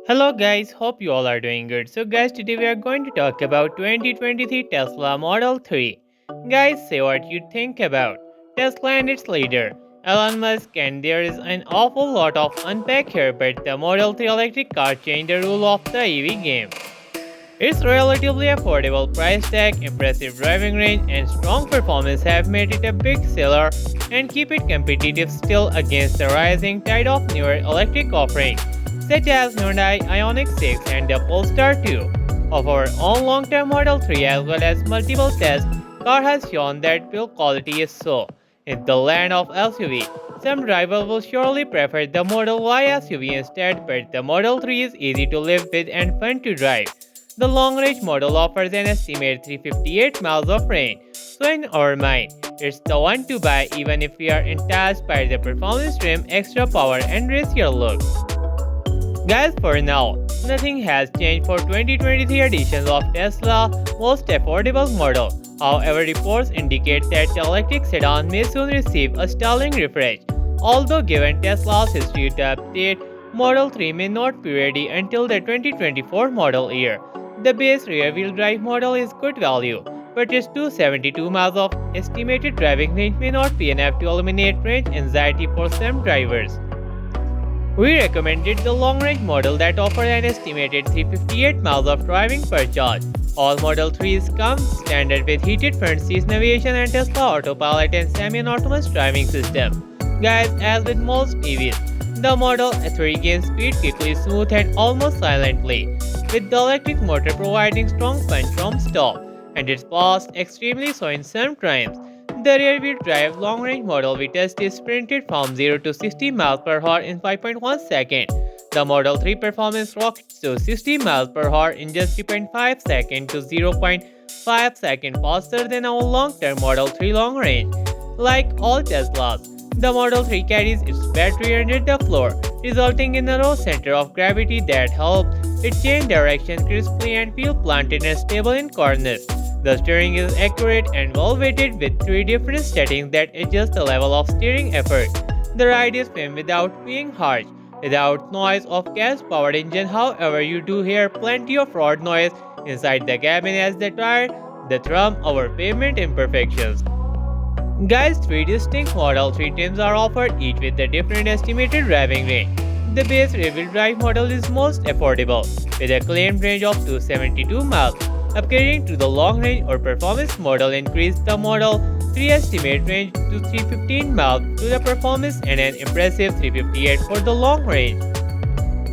Hello guys, hope you all are doing good. So guys, today we are going to talk about 2023 Tesla Model 3. Guys, say what you think about Tesla and its leader, Elon Musk, and there is an awful lot of unpack here, but the Model 3 electric car changed the rule of the EV game. Its relatively affordable price tag, impressive driving range, and strong performance have made it a big seller and keep it competitive still against the rising tide of newer electric offerings, such as Hyundai Ioniq 6 and the Polestar 2. Of our own long-term Model 3 as well as multiple tests, car has shown that build quality is so. In the land of SUV, some drivers will surely prefer the Model Y SUV instead, but the Model 3 is easy to live with and fun to drive. The long-range model offers an estimated 358 miles of range, so in our mind, it's the one to buy even if we are enticed by the performance trim, extra power and racier look. Guys, for now, nothing has changed for 2023 editions of Tesla's most affordable model. However, reports indicate that the electric sedan may soon receive a styling refresh. Although given Tesla's history to update, Model 3 may not be ready until the 2024 model year. The base rear-wheel drive model is good value, but its 272 miles of estimated driving range may not be enough to eliminate range anxiety for some drivers. We recommended the long-range model that offers an estimated 358 miles of driving per charge. All Model 3s come standard with heated front seats, navigation and Tesla Autopilot and semi-autonomous driving system. Guys, as with most EVs, the Model 3 gains speed quickly, smooth and almost silently, with the electric motor providing strong punch from stop, and its fast extremely so in some times. The rear-wheel drive long-range model we tested sprinted from 0 to 60 miles per hour in 5.1 seconds. The Model 3 performance rockets to 60 miles per hour in just 3.5 seconds to 0.5 seconds faster than our long-term Model 3 long range. Like all Teslas, the Model 3 carries its battery under the floor, resulting in a low center of gravity that helps it change direction crisply and feel planted and stable in corners. The steering is accurate and well weighted with 3 different settings that adjust the level of steering effort. The ride is firm without being harsh, without noise of gas-powered engine. However, you do hear plenty of road noise inside the cabin as the tire, the thrum, our pavement imperfections. Guys, 3 distinct Model 3 trims are offered, each with a different estimated driving range. The base rear-wheel drive model is most affordable, with a claimed range of 272 miles. Upgrading to the long-range or performance model increased the Model 3 estimate range to 315 miles to the performance and an impressive 358 for the long range.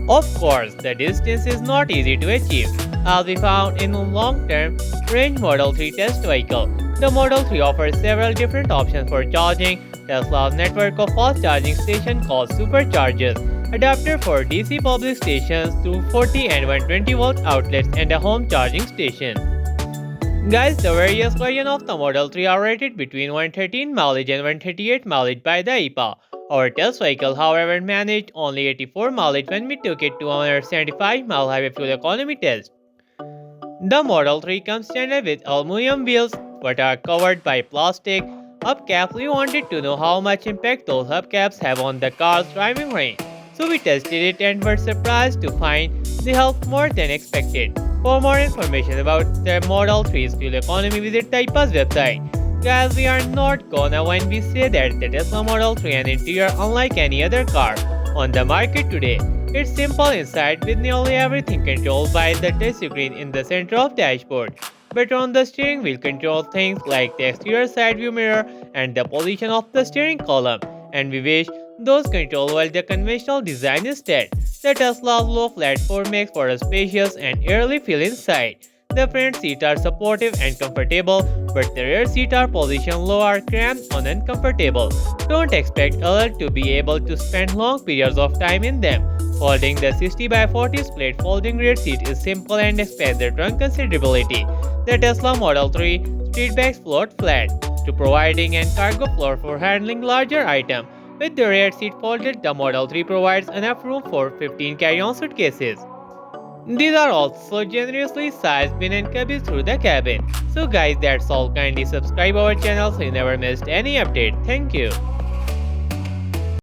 Of course, the distance is not easy to achieve, as we found in a long-term range Model 3 test vehicle. The Model 3 offers several different options for charging. Tesla's network of fast charging stations called superchargers, adapter for DC public stations through 40 and 120 volt outlets and a home charging station. Guys, the various versions of the Model 3 are rated between 113 mileage and 138 mileage by the EPA. Our test vehicle, however, managed only 84 mileage when we took it to our 75 mile highway fuel economy test. The Model 3 comes standard with aluminum wheels but are covered by plastic hubcaps. We wanted to know how much impact those hubcaps have on the car's driving range. So we tested it and were surprised to find they help more than expected. For more information about the Model 3's fuel economy, visit the EPA's website. Guys, we are not gonna when we say that the Tesla Model 3 and interior unlike any other car on the market today. It's simple inside with nearly everything controlled by the touchscreen in the center of the dashboard. But on the steering wheel control things like the exterior side view mirror and the position of the steering column. And we wish those control while the conventional design instead. The Tesla's low flat floor makes for a spacious and airy feel inside. The front seats are supportive and comfortable, but the rear seats are positioned low, are cramped and uncomfortable. Don't expect others to be able to spend long periods of time in them. Folding the 60 by 40 split folding rear seat is simple and expands the trunk considerably. The Tesla Model 3 streetbacks float flat, to providing an cargo floor for handling larger items. With the rear seat folded, the Model 3 provides enough room for 15 carry-on suitcases. These are also generously sized bin and cubbies through the cabin. So guys, that's all. Kindly subscribe our channel so you never missed any update. Thank you.